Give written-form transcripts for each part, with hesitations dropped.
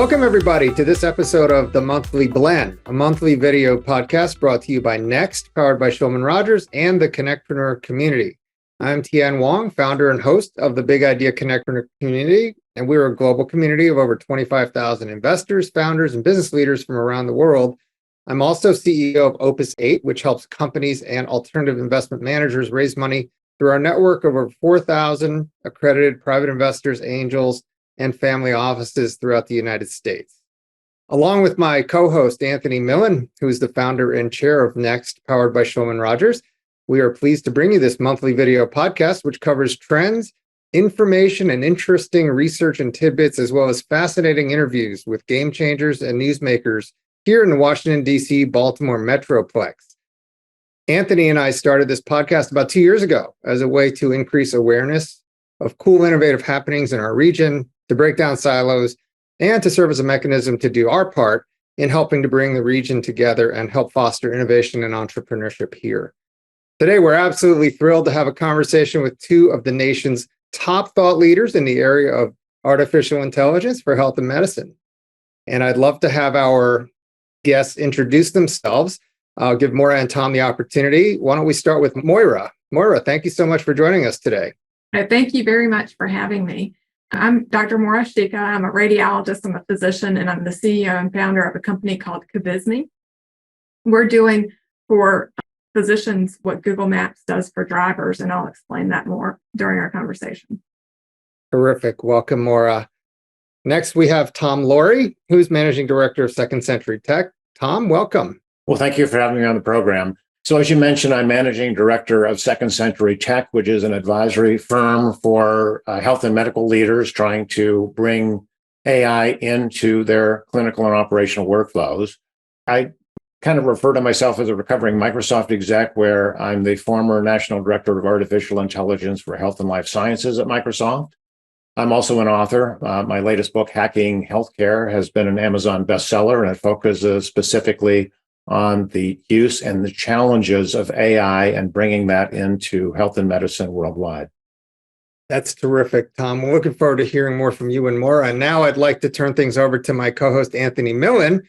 Welcome, everybody, to this episode of The Monthly Blend, a monthly video podcast brought to you by Next, powered by Shulman Rogers and the Connectpreneur community. I'm Tien, Wong, founder and host of the Big Idea Connectpreneur community, and we're a global community of over 25,000 investors, founders, and business leaders from around the world. I'm also CEO of Opus 8, which helps companies and alternative investment managers raise money through our network of over 4,000 accredited private investors, angels, and family offices throughout the United States. Along with my co-host, Anthony Millin, who is the founder and chair of Next, powered by Shulman Rogers, we are pleased to bring you this monthly video podcast, which covers trends, information, and interesting research and tidbits, as well as fascinating interviews with game changers and newsmakers here in the Washington, D.C., Baltimore Metroplex. Anthony and I started this podcast about 2 years ago as a way to increase awareness of cool, innovative happenings in our region, to break down silos, and to serve as a mechanism to do our part in helping to bring the region together and help foster innovation and entrepreneurship here. Today, we're absolutely thrilled to have a conversation with two of the nation's top thought leaders in the area of artificial intelligence for health and medicine. And I'd love to have our guests introduce themselves. I'll give Moira and Tom the opportunity. Why don't we start with Moira? Moira, thank you so much for joining us today. Thank you very much for having me. I'm Dr. Moira Schieke. I'm a radiologist, I'm a physician, and I'm the CEO and founder of a company called Cubismi. We're doing for physicians what Google Maps does for drivers, and I'll explain that more during our conversation. Terrific. Welcome, Moira. Next, we have Tom Lawry, who's Managing Director of Second Century Tech. Tom, welcome. Well, thank you for having me on the program. So as you mentioned, I'm Managing Director of Second Century Tech, which is an advisory firm for health and medical leaders trying to bring AI into their clinical and operational workflows. I kind of refer to myself as a recovering Microsoft exec, where I'm the former National Director of Artificial Intelligence for Health and Life Sciences at Microsoft. I'm also an author. My latest book, Hacking Healthcare, has been an Amazon bestseller, and it focuses specifically on the use and the challenges of AI and bringing that into health and medicine worldwide. That's terrific, Tom. We're looking forward to hearing more from you and Moira. And now I'd like to turn things over to my co-host, Anthony Millin,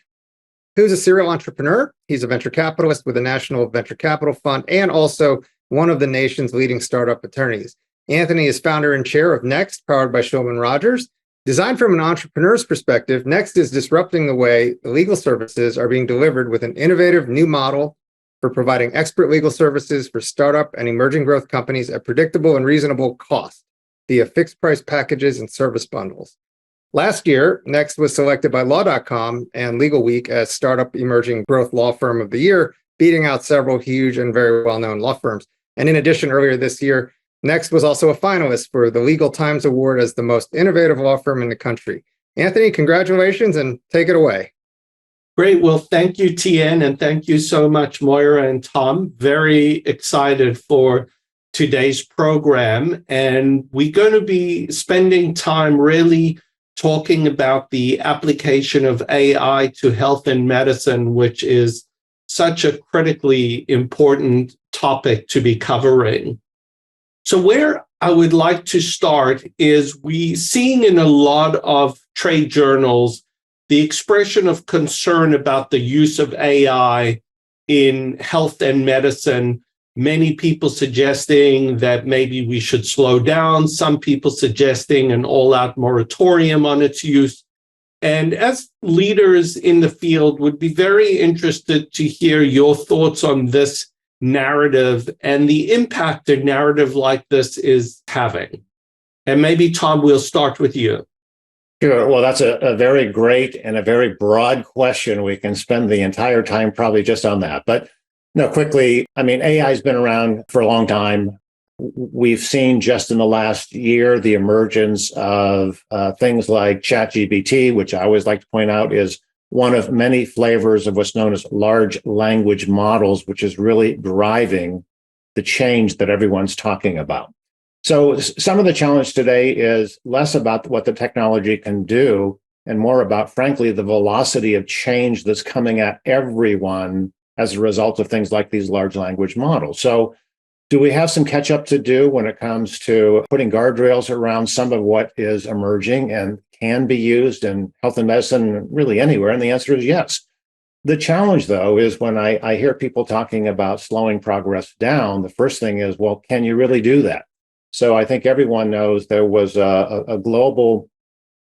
who's a serial entrepreneur. He's a venture capitalist with a National Venture Capital Fund and also one of the nation's leading startup attorneys. Anthony is founder and chair of Next, powered by Shulman Rogers. Designed from an entrepreneur's perspective, Next is disrupting the way legal services are being delivered with an innovative new model for providing expert legal services for startup and emerging growth companies at predictable and reasonable cost via fixed price packages and service bundles. Last year, Next was selected by Law.com and Legal Week as Startup Emerging Growth Law Firm of the Year, beating out several huge and very well-known law firms. And in addition, earlier this year, Next was also a finalist for the Legal Times Award as the most innovative law firm in the country. Anthony, congratulations and take it away. Great. Well, thank you, Tien, and thank you so much, Moira and Tom. Very excited for today's program. And we're going to be spending time really talking about the application of AI to health and medicine, which is such a critically important topic to be covering. So where I would like to start is we seeing in a lot of trade journals the expression of concern about the use of AI in health and medicine. Many people suggesting that maybe we should slow down, some people suggesting an all-out moratorium on its use. And as leaders in the field, would be very interested to hear your thoughts on this narrative and the impact a narrative like this is having. And maybe, Tom, we'll start with you. Sure. Well, that's a very great and a very broad question. We can spend the entire time probably just on that. But no, quickly, I mean, AI has been around for a long time. We've seen just in the last year the emergence of things like ChatGPT, which I always like to point out is one of many flavors of what's known as large language models, which is really driving the change that everyone's talking about. So some of the challenge today is less about what the technology can do and more about, frankly, the velocity of change that's coming at everyone as a result of things like these large language models. So Do we have some catch up to do when it comes to putting guardrails around some of what is emerging and can be used in health and medicine, really anywhere? And the answer is yes. The challenge, though, is when I hear people talking about slowing progress down, the first thing is, well, can you really do that? So I think everyone knows there was a global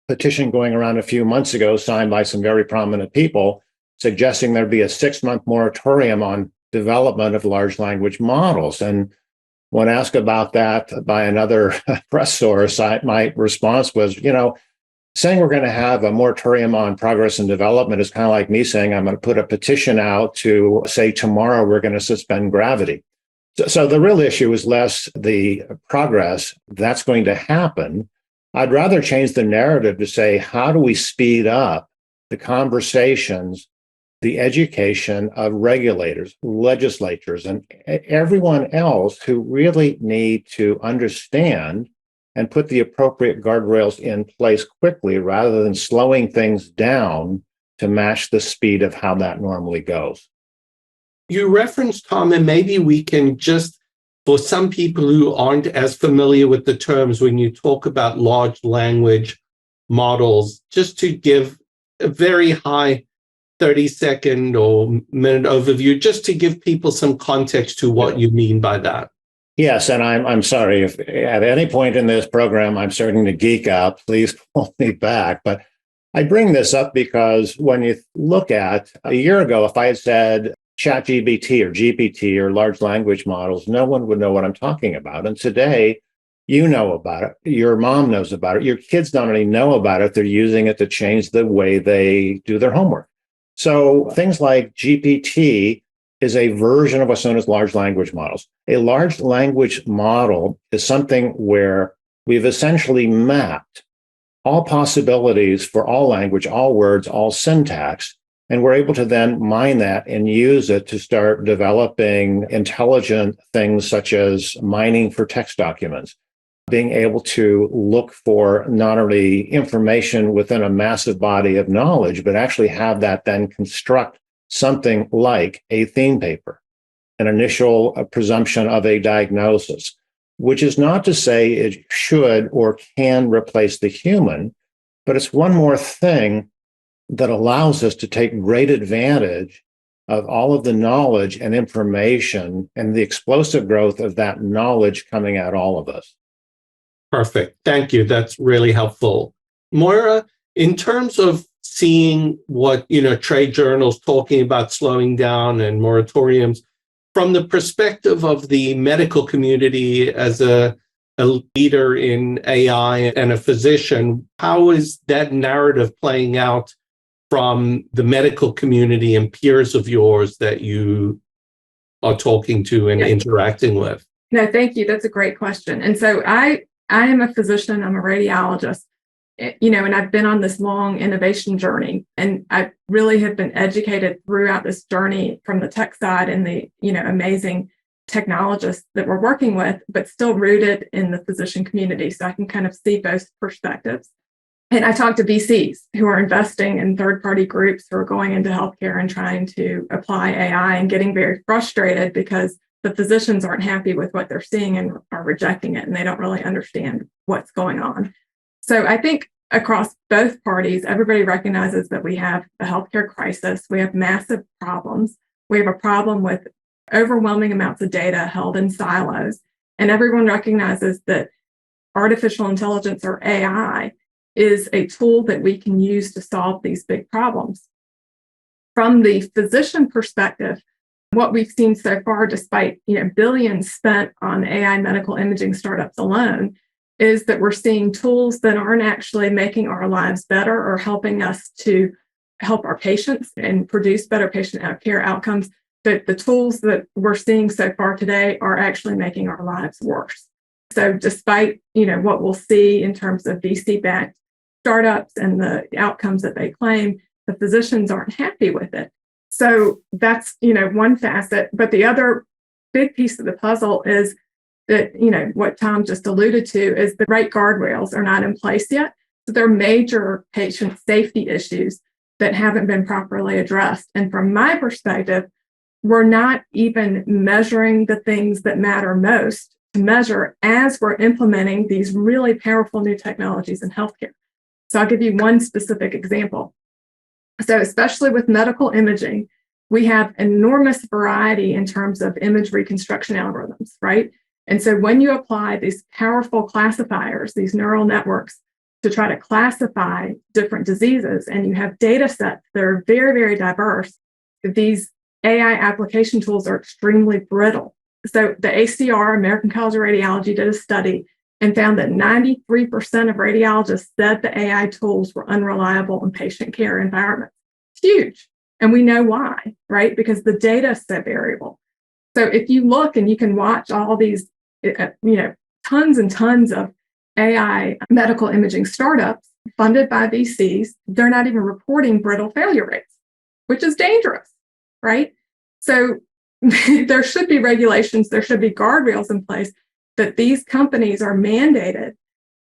petition going around a few months ago, signed by some very prominent people, suggesting there'd be a 6-month moratorium on development of large language models. And when asked about that by another press source, my response was, saying we're going to have a moratorium on progress and development is kind of like me saying I'm going to put a petition out to say tomorrow we're going to suspend gravity. So the real issue is less the progress that's going to happen. I'd rather change the narrative to say, how do we speed up the conversations, the education of regulators, legislators, and everyone else who really need to understand and put the appropriate guardrails in place quickly rather than slowing things down to match the speed of how that normally goes. You referenced, Tom, and maybe we can just, for some people who aren't as familiar with the terms, when you talk about large language models, just to give a very high 30-second or minute overview, just to give people some context to what you mean by that. Yes, and I'm sorry if at any point in this program I'm starting to geek out, please pull me back. But I bring this up because when you look at a year ago, if I had said ChatGPT or GPT or large language models, no one would know what I'm talking about. And today, you know about it. Your mom knows about it. Your kids not only know about it, they're using it to change the way they do their homework. So things like GPT is a version of what's known as large language models. A large language model is something where we've essentially mapped all possibilities for all language, all words, all syntax, and we're able to then mine that and use it to start developing intelligent things such as mining for text documents, being able to look for not only information within a massive body of knowledge, but actually have that then construct something like a theme paper, an initial presumption of a diagnosis, which is not to say it should or can replace the human, but it's one more thing that allows us to take great advantage of all of the knowledge and information and the explosive growth of that knowledge coming at all of us. Perfect. Thank you. That's really helpful. Moira, in terms of seeing what, trade journals talking about slowing down and moratoriums, from the perspective of the medical community as a leader in AI and a physician, how is that narrative playing out from the medical community and peers of yours that you are talking to and interacting with? No, thank you. That's a great question. And so I am a physician, I'm a radiologist, and I've been on this long innovation journey, and I really have been educated throughout this journey from the tech side and the, amazing technologists that we're working with, but still rooted in the physician community. So I can kind of see both perspectives. And I talk to VCs who are investing in third-party groups who are going into healthcare and trying to apply AI and getting very frustrated because the physicians aren't happy with what they're seeing and are rejecting it, and they don't really understand what's going on. So I think across both parties, everybody recognizes that we have a healthcare crisis. We have massive problems. We have a problem with overwhelming amounts of data held in silos. And everyone recognizes that artificial intelligence, or AI, is a tool that we can use to solve these big problems. From the physician perspective, what we've seen so far, despite billions spent on AI medical imaging startups alone, is that we're seeing tools that aren't actually making our lives better or helping us to help our patients and produce better patient care outcomes. That the tools that we're seeing so far today are actually making our lives worse. So despite what we'll see in terms of VC-backed startups and the outcomes that they claim, the physicians aren't happy with it. So that's one facet. But the other big piece of the puzzle is that, what Tom just alluded to, is the right guardrails are not in place yet. So there are major patient safety issues that haven't been properly addressed. And from my perspective, we're not even measuring the things that matter most to measure as we're implementing these really powerful new technologies in healthcare. So I'll give you one specific example. So especially with medical imaging, we have enormous variety in terms of image reconstruction algorithms, right? And so when you apply these powerful classifiers, these neural networks, to try to classify different diseases, and you have data sets that are very, very diverse, these AI application tools are extremely brittle. So the ACR, American College of Radiology, did a study and found that 93% of radiologists said the AI tools were unreliable in patient care environments. It's huge. And we know why, right? Because the data is so variable. So if you look and you can watch all these, tons and tons of AI medical imaging startups funded by VCs, they're not even reporting brittle failure rates, which is dangerous, right? So there should be regulations, there should be guardrails in place that these companies are mandated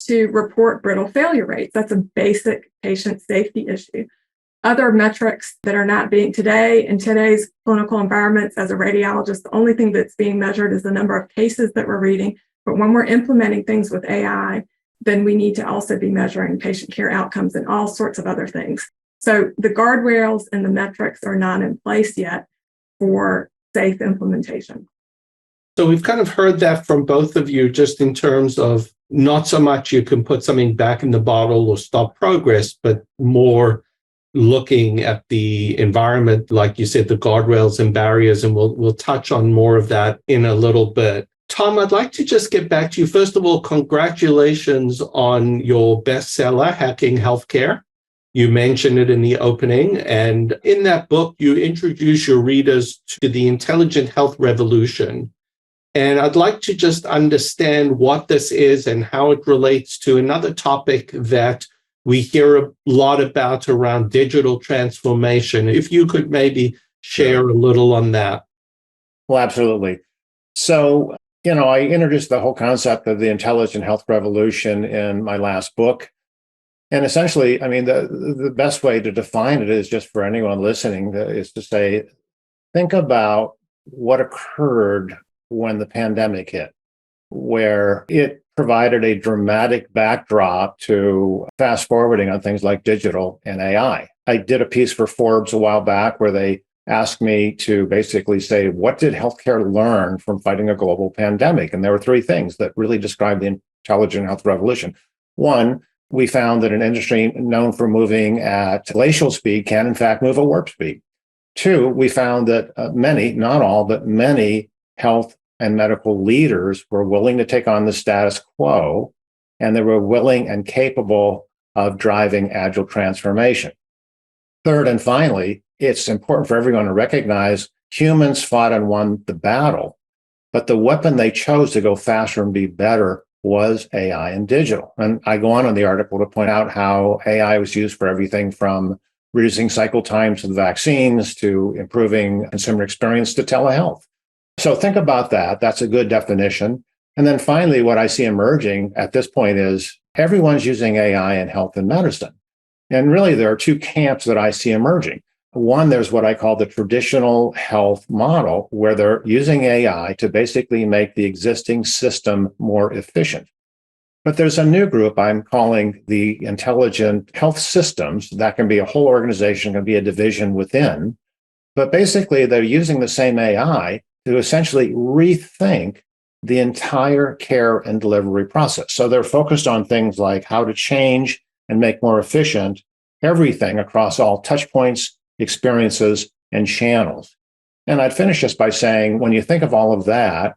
to report brittle failure rates. That's a basic patient safety issue. Other metrics that are not being today in today's clinical environments as a radiologist, the only thing that's being measured is the number of cases that we're reading. But when we're implementing things with AI, then we need to also be measuring patient care outcomes and all sorts of other things. So the guardrails and the metrics are not in place yet for safe implementation. So we've kind of heard that from both of you, just in terms of not so much you can put something back in the bottle or stop progress, but more looking at the environment, like you said, the guardrails and barriers, and we'll touch on more of that in a little bit. Tom, I'd like to just get back to you. First of all, congratulations on your bestseller, Hacking Healthcare. You mentioned it in the opening, and in that book, you introduce your readers to the intelligent health revolution. And I'd like to just understand what this is and how it relates to another topic that we hear a lot about around digital transformation. If you could maybe share a little on that. Well, absolutely. So, I introduced the whole concept of the intelligent health revolution in my last book. And essentially, the best way to define it is just for anyone listening is to say, think about what occurred when the pandemic hit, where it provided a dramatic backdrop to fast forwarding on things like digital and AI. I did a piece for Forbes a while back where they asked me to basically say, what did healthcare learn from fighting a global pandemic? And there were three things that really described the intelligent health revolution. One, we found that an industry known for moving at glacial speed can, in fact, move at warp speed. Two, we found that many, not all, but many health and medical leaders were willing to take on the status quo, and they were willing and capable of driving agile transformation. Third, and finally, it's important for everyone to recognize humans fought and won the battle, but the weapon they chose to go faster and be better was AI and digital. And I go on in the article to point out how AI was used for everything from reducing cycle times of the vaccines to improving consumer experience to telehealth. So think about that. That's a good definition. And then finally, what I see emerging at this point is everyone's using AI in health and medicine. And really, there are two camps that I see emerging. One, there's what I call the traditional health model, where they're using AI to basically make the existing system more efficient. But there's a new group I'm calling the intelligent health systems. That can be a whole organization, can be a division within. But basically, they're using the same AI to essentially rethink the entire care and delivery process. So they're focused on things like how to change and make more efficient everything across all touch points, experiences, and channels. And I'd finish just by saying, when you think of all of that,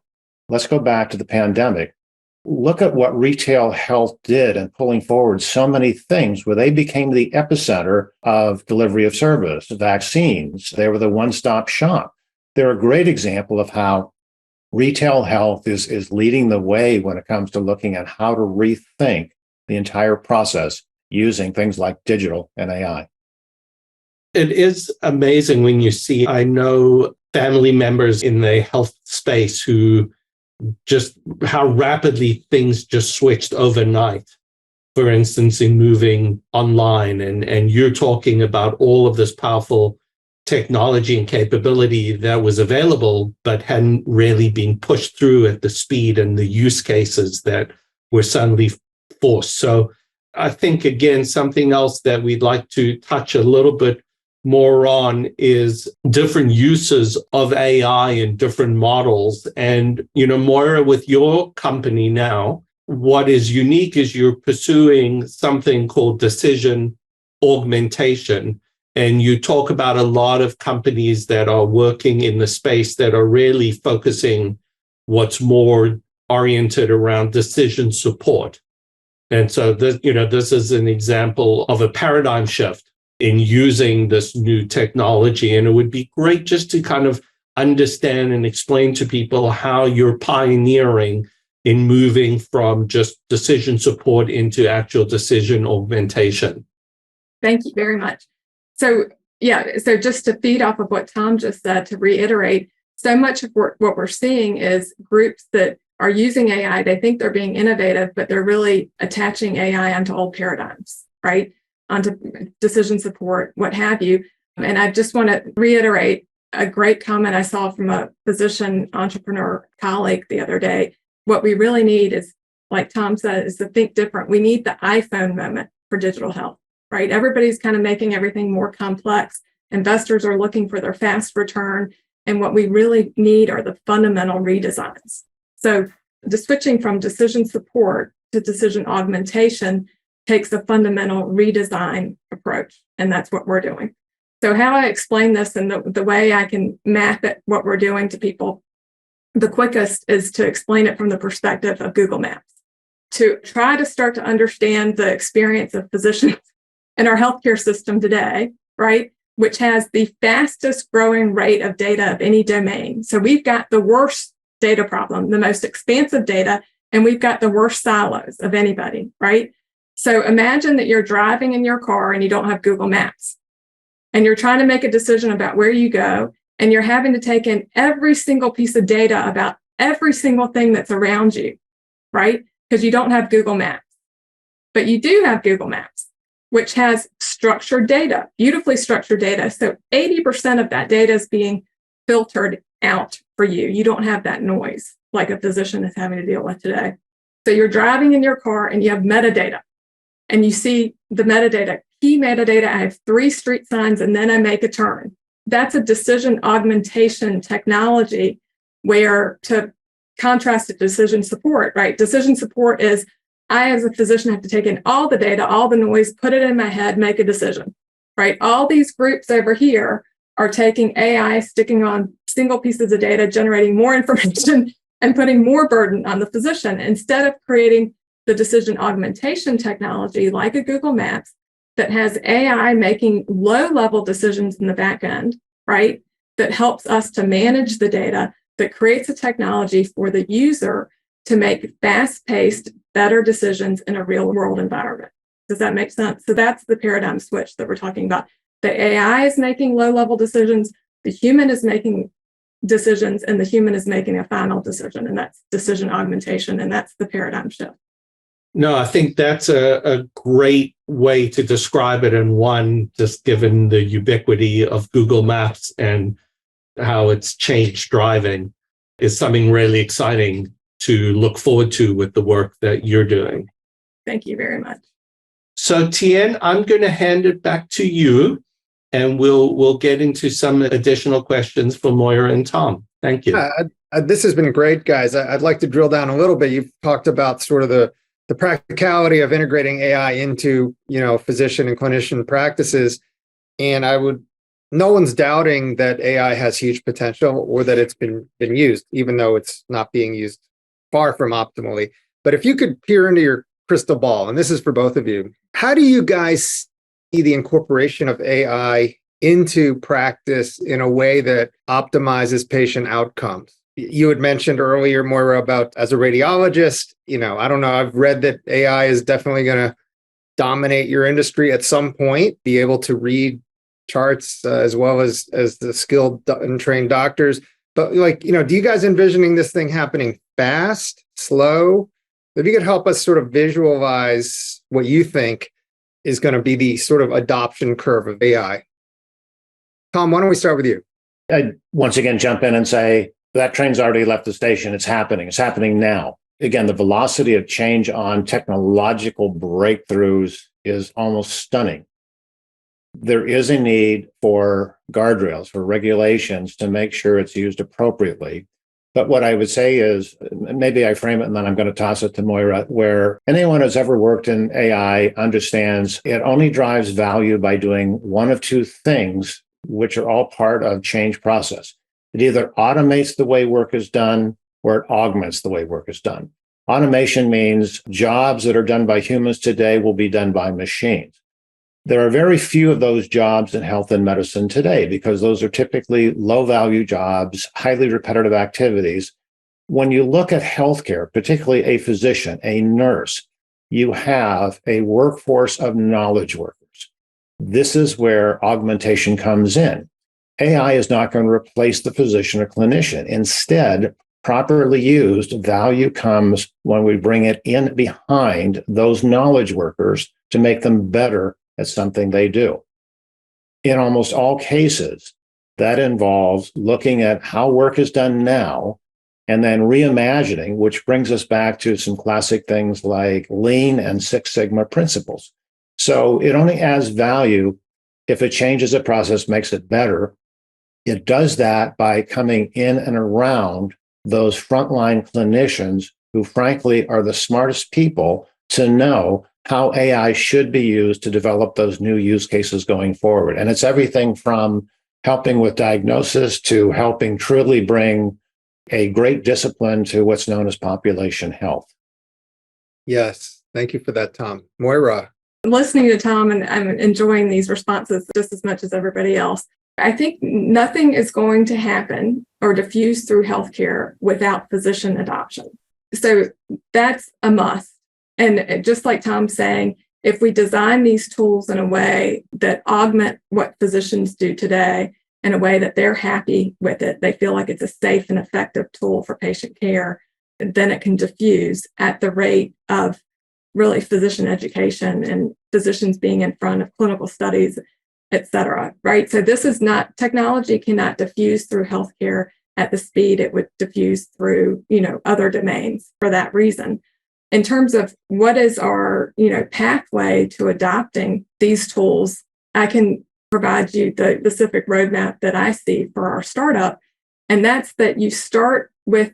let's go back to the pandemic. Look at what retail health did in pulling forward so many things where they became the epicenter of delivery of service, vaccines. They were the one-stop shop. They're a great example of how retail health is leading the way when it comes to looking at how to rethink the entire process using things like digital and AI. It is amazing when you see, I know family members in the health space who just how rapidly things just switched overnight. For instance, in moving online, and you're talking about all of this powerful technology and capability that was available, but hadn't really been pushed through at the speed and the use cases that were suddenly forced. So I think, again, something else that we'd like to touch a little bit more on is different uses of AI in different models. And, Moira, with your company now, what is unique is you're pursuing something called decision augmentation. And you talk about a lot of companies that are working in the space that are really focusing what's more oriented around decision support. And so this is an example of a paradigm shift in using this new technology. And it would be great just to kind of understand and explain to people how you're pioneering in moving from just decision support into actual decision augmentation. Thank you very much. So just to feed off of what Tom just said, to reiterate, so much of what we're seeing is groups that are using AI. They think they're being innovative, but they're really attaching AI onto old paradigms, right? Onto decision support, what have you. And I just want to reiterate a great comment I saw from a physician entrepreneur colleague the other day. What we really need is, like Tom said, is to think different. We need the iPhone moment for digital health, right? Everybody's kind of making everything more complex. Investors are looking for their fast return. And what we really need are the fundamental redesigns. So the switching from decision support to decision augmentation takes a fundamental redesign approach. And that's what we're doing. So how I explain this and the way I can map it, what we're doing to people, the quickest is to explain it from the perspective of Google Maps, to try to start to understand the experience of physicians in our healthcare system today, right? Which has the fastest growing rate of data of any domain. So we've got the worst data problem, the most expansive data, and we've got the worst silos of anybody, right? So imagine that you're driving in your car and you don't have Google Maps, and you're trying to make a decision about where you go, and you're having to take in every single piece of data about every single thing that's around you, right? Because you don't have Google Maps. But you do have Google Maps, which has structured data, beautifully structured data. So 80% of that data is being filtered out for you. You don't have that noise like a physician is having to deal with today. So you're driving in your car and you have metadata, and you see the metadata, key metadata. I have 3 street signs and then I make a turn. That's a decision augmentation technology, where, to contrast to decision support, right? Decision support is, I, as a physician, have to take in all the data, all the noise, put it in my head, make a decision, right? All these groups over here are taking AI, sticking on single pieces of data, generating more information and putting more burden on the physician, instead of creating the decision augmentation technology like a Google Maps that has AI making low-level decisions in the back end, right? That helps us to manage the data, that creates a technology for the user to make fast-paced, better decisions in a real-world environment. Does that make sense? So that's the paradigm switch that we're talking about. The AI is making low-level decisions, the human is making decisions, and the human is making a final decision, and that's decision augmentation, and that's the paradigm shift. No, I think that's a great way to describe it. And one, just given the ubiquity of Google Maps and how it's changed driving, is something really exciting to look forward to with the work that you're doing. Thank you very much. So Tien, I'm going to hand it back to you, and we'll get into some additional questions for Moira and Tom. Thank you. This has been great, guys. I'd like to drill down a little bit. You've talked about sort of the practicality of integrating AI into, physician and clinician practices. And no one's doubting that AI has huge potential, or that it's been used, even though it's not being used far from optimally. But if you could peer into your crystal ball, and this is for both of you, how do you guys see the incorporation of AI into practice in a way that optimizes patient outcomes? You had mentioned earlier, Moira, about, as a radiologist, I don't know, I've read that AI is definitely going to dominate your industry at some point, be able to read charts as well as the skilled and trained doctors. But do you guys envisioning this thing happening fast, slow? If you could help us sort of visualize what you think is going to be the sort of adoption curve of AI. Tom, why don't we start with you? I'd once again jump in and say that train's already left the station. It's happening. It's happening now. Again, the velocity of change on technological breakthroughs is almost stunning. There is a need for guardrails, for regulations to make sure it's used appropriately. But what I would say is, maybe I frame it and then I'm going to toss it to Moira, where anyone who's ever worked in AI understands it only drives value by doing one of two things, which are all part of change process. It either automates the way work is done or it augments the way work is done. Automation means jobs that are done by humans today will be done by machines. There are very few of those jobs in health and medicine today because those are typically low-value jobs, highly repetitive activities. When you look at healthcare, particularly a physician, a nurse, you have a workforce of knowledge workers. This is where augmentation comes in. AI is not going to replace the physician or clinician. Instead, properly used, value comes when we bring it in behind those knowledge workers to make them better at something they do. In almost all cases, that involves looking at how work is done now and then reimagining, which brings us back to some classic things like Lean and Six Sigma principles. So it only adds value if it changes a process, makes it better. It does that by coming in and around those frontline clinicians who, frankly, are the smartest people to know how AI should be used to develop those new use cases going forward. And it's everything from helping with diagnosis to helping truly bring a great discipline to what's known as population health. Yes. Thank you for that, Tom. Moira. Listening to Tom, and I'm enjoying these responses just as much as everybody else. I think nothing is going to happen or diffuse through healthcare without physician adoption. So that's a must. And just like Tom's saying, if we design these tools in a way that augment what physicians do today in a way that they're happy with it, they feel like it's a safe and effective tool for patient care, then it can diffuse at the rate of really physician education and physicians being in front of clinical studies, et cetera, right? So this is not, technology cannot diffuse through healthcare at the speed it would diffuse through, other domains for that reason. In terms of what is our, pathway to adopting these tools, I can provide you the specific roadmap that I see for our startup. And that's that you start with,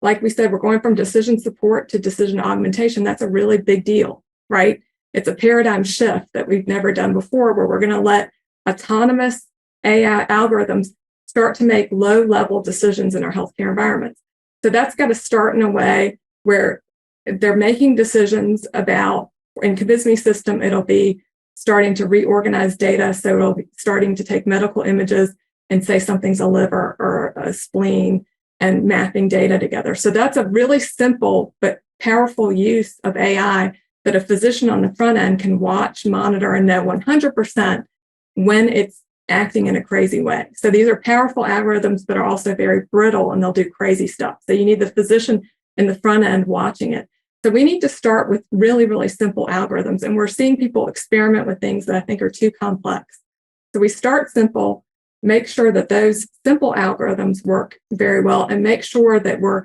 like we said, we're going from decision support to decision augmentation. That's a really big deal, right? It's a paradigm shift that we've never done before, where we're going to let autonomous AI algorithms start to make low-level decisions in our healthcare environments. So that's got to start in a way where they're making decisions about, in Cubismi system, it'll be starting to reorganize data. So it'll be starting to take medical images and say something's a liver or a spleen and mapping data together. So that's a really simple but powerful use of AI that a physician on the front end can watch, monitor, and know 100% when it's acting in a crazy way. So these are powerful algorithms, but are also very brittle, and they'll do crazy stuff. So you need the physician in the front end watching it. So we need to start with really, really simple algorithms. And we're seeing people experiment with things that I think are too complex. So we start simple, make sure that those simple algorithms work very well, and make sure that we're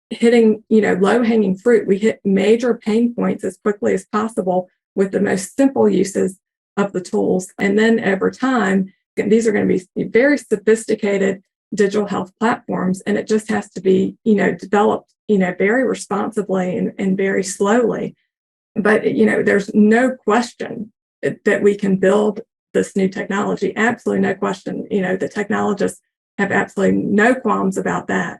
hitting, low-hanging fruit. We hit major pain points as quickly as possible with the most simple uses of the tools. And then over time, these are going to be very sophisticated digital health platforms, and it just has to be, developed, very responsibly and very slowly. But, there's no question that we can build this new technology. Absolutely no question. The technologists have absolutely no qualms about that.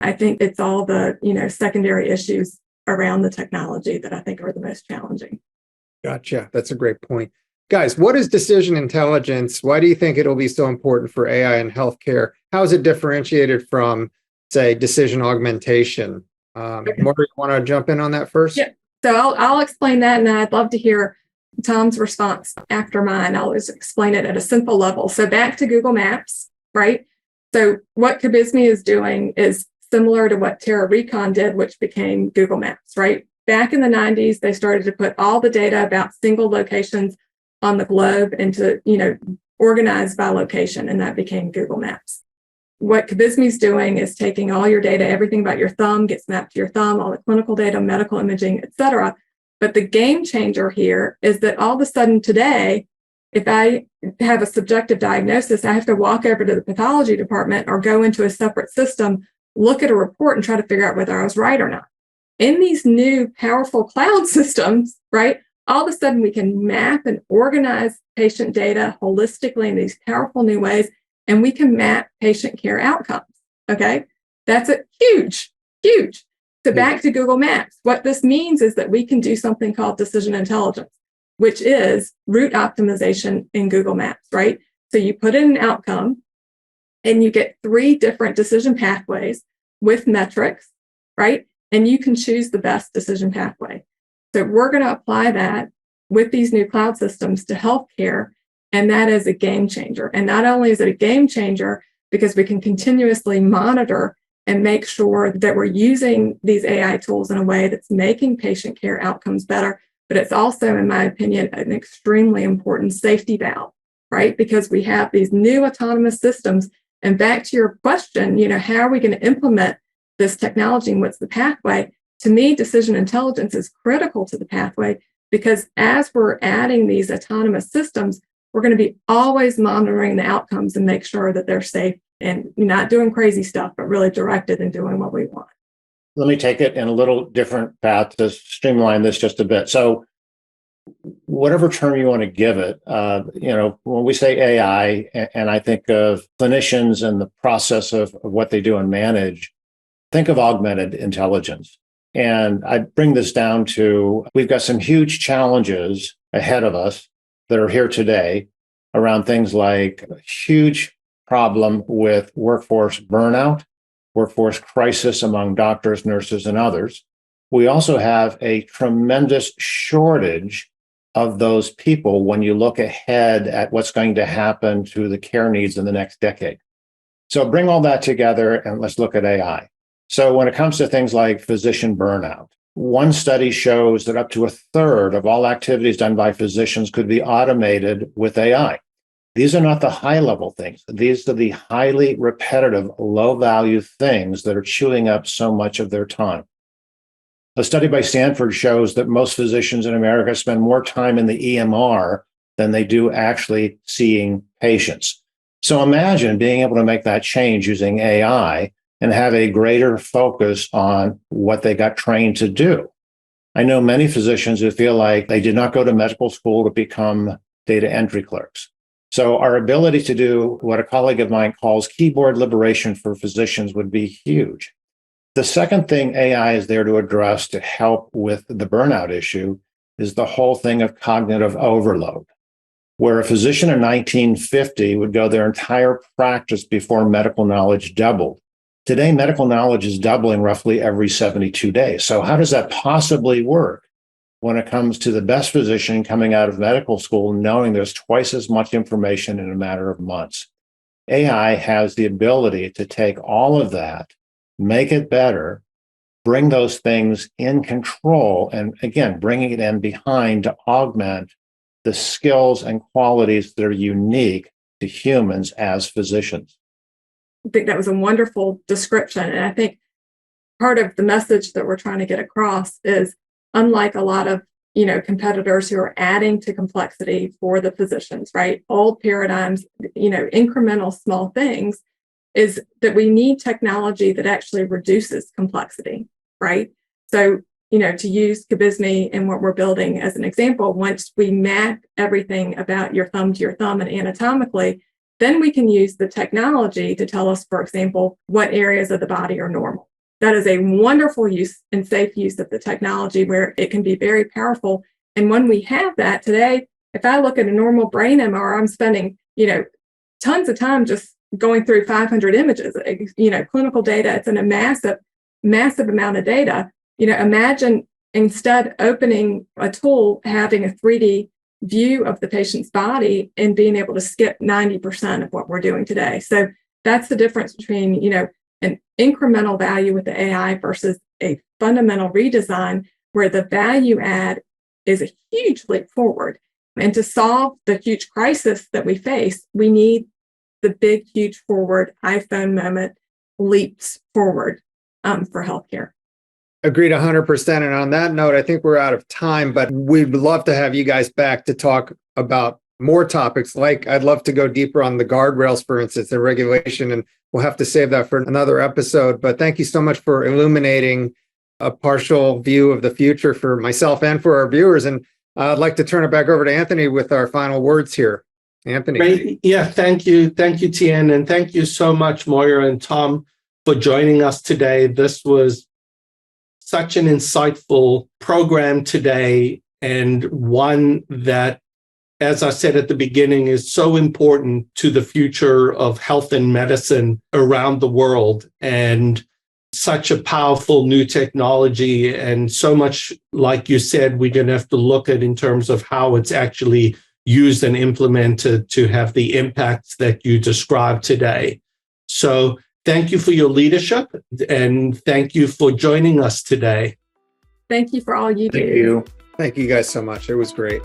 I think it's all the, secondary issues around the technology that I think are the most challenging. Gotcha. That's a great point. Guys, what is decision intelligence? Why do you think it'll be so important for AI in healthcare? How is it differentiated from, say, decision augmentation? Moira, you want to jump in on that first? Yeah. So I'll explain that, and then I'd love to hear Tom's response after mine. I'll just explain it at a simple level. So back to Google Maps, right? So what Cubismi is doing is similar to what Terra Recon did, which became Google Maps, right? Back in the 90s, they started to put all the data about single locations on the globe into, organized by location, and that became Google Maps. What Cubismi is doing is taking all your data, everything about your thumb gets mapped to your thumb, all the clinical data, medical imaging, et cetera. But the game changer here is that all of a sudden today, if I have a subjective diagnosis, I have to walk over to the pathology department or go into a separate system, look at a report and try to figure out whether I was right or not. In these new powerful cloud systems, right, all of a sudden we can map and organize patient data holistically in these powerful new ways, and we can map patient care outcomes, okay? That's a huge, huge. So back to Google Maps, what this means is that we can do something called decision intelligence, which is route optimization in Google Maps, right? So you put in an outcome and you get 3 different decision pathways with metrics, right? And you can choose the best decision pathway. So we're going to apply that with these new cloud systems to healthcare, and that is a game changer. And not only is it a game changer because we can continuously monitor and make sure that we're using these AI tools in a way that's making patient care outcomes better, but it's also, in my opinion, an extremely important safety valve, right? Because we have these new autonomous systems. And back to your question, how are we going to implement this technology and what's the pathway? To me, decision intelligence is critical to the pathway because as we're adding these autonomous systems, we're going to be always monitoring the outcomes and make sure that they're safe and not doing crazy stuff, but really directed and doing what we want. Let me take it in a little different path to streamline this just a bit. So whatever term you want to give it, when we say AI, and I think of clinicians and the process of what they do and manage, think of augmented intelligence. And I bring this down to, we've got some huge challenges ahead of us that are here today around things like a huge problem with workforce burnout, workforce crisis among doctors, nurses, and others. We also have a tremendous shortage of those people when you look ahead at what's going to happen to the care needs in the next decade. So bring all that together and let's look at AI. So when it comes to things like physician burnout, one study shows that up to 1/3 of all activities done by physicians could be automated with AI. These are not the high-level things. These are the highly repetitive, low-value things that are chewing up so much of their time. A study by Stanford shows that most physicians in America spend more time in the EMR than they do actually seeing patients. So imagine being able to make that change using AI and have a greater focus on what they got trained to do. I know many physicians who feel like they did not go to medical school to become data entry clerks. So our ability to do what a colleague of mine calls keyboard liberation for physicians would be huge. The second thing AI is there to address to help with the burnout issue is the whole thing of cognitive overload, where a physician in 1950 would go their entire practice before medical knowledge doubled. Today, medical knowledge is doubling roughly every 72 days. So how does that possibly work when it comes to the best physician coming out of medical school, knowing there's twice as much information in a matter of months? AI has the ability to take all of that, make it better, bring those things in control, and again, bringing it in behind to augment the skills and qualities that are unique to humans as physicians. I think that was a wonderful description. And I think part of the message that we're trying to get across is, unlike a lot of competitors who are adding to complexity for the physicians, right? Old paradigms, incremental small things, is that we need technology that actually reduces complexity, right? So, to use Cubismi and what we're building as an example, once we map everything about your thumb to your thumb and anatomically, then we can use the technology to tell us, for example, what areas of the body are normal. That is a wonderful use and safe use of the technology where it can be very powerful. And when we have that today, if I look at a normal brain MR, I'm spending, tons of time just going through 500 images, clinical data. It's in a massive, massive amount of data. Imagine instead opening a tool, having a 3D view of the patient's body and being able to skip 90% of what we're doing today. So that's the difference between, an incremental value with the AI versus a fundamental redesign where the value add is a huge leap forward. And to solve the huge crisis that we face, we need the big, huge forward iPhone moment leaps forward for healthcare. Agreed 100%. And on that note, I think we're out of time, but we'd love to have you guys back to talk about more topics. Like I'd love to go deeper on the guardrails, for instance, and regulation, and we'll have to save that for another episode. But thank you so much for illuminating a partial view of the future for myself and for our viewers. And I'd like to turn it back over to Anthony with our final words here. Anthony. Great. Yeah, thank you. Thank you, Tien. And thank you so much, Moira and Tom, for joining us today. This was such an insightful program today, and one that, as I said at the beginning, is so important to the future of health and medicine around the world, and such a powerful new technology, and so much, like you said, we're going to have to look at in terms of how it's actually used and implemented to have the impacts that you described today. So thank you for your leadership, and thank you for joining us today. Thank you for all you do. Thank you. Thank you guys so much. It was great.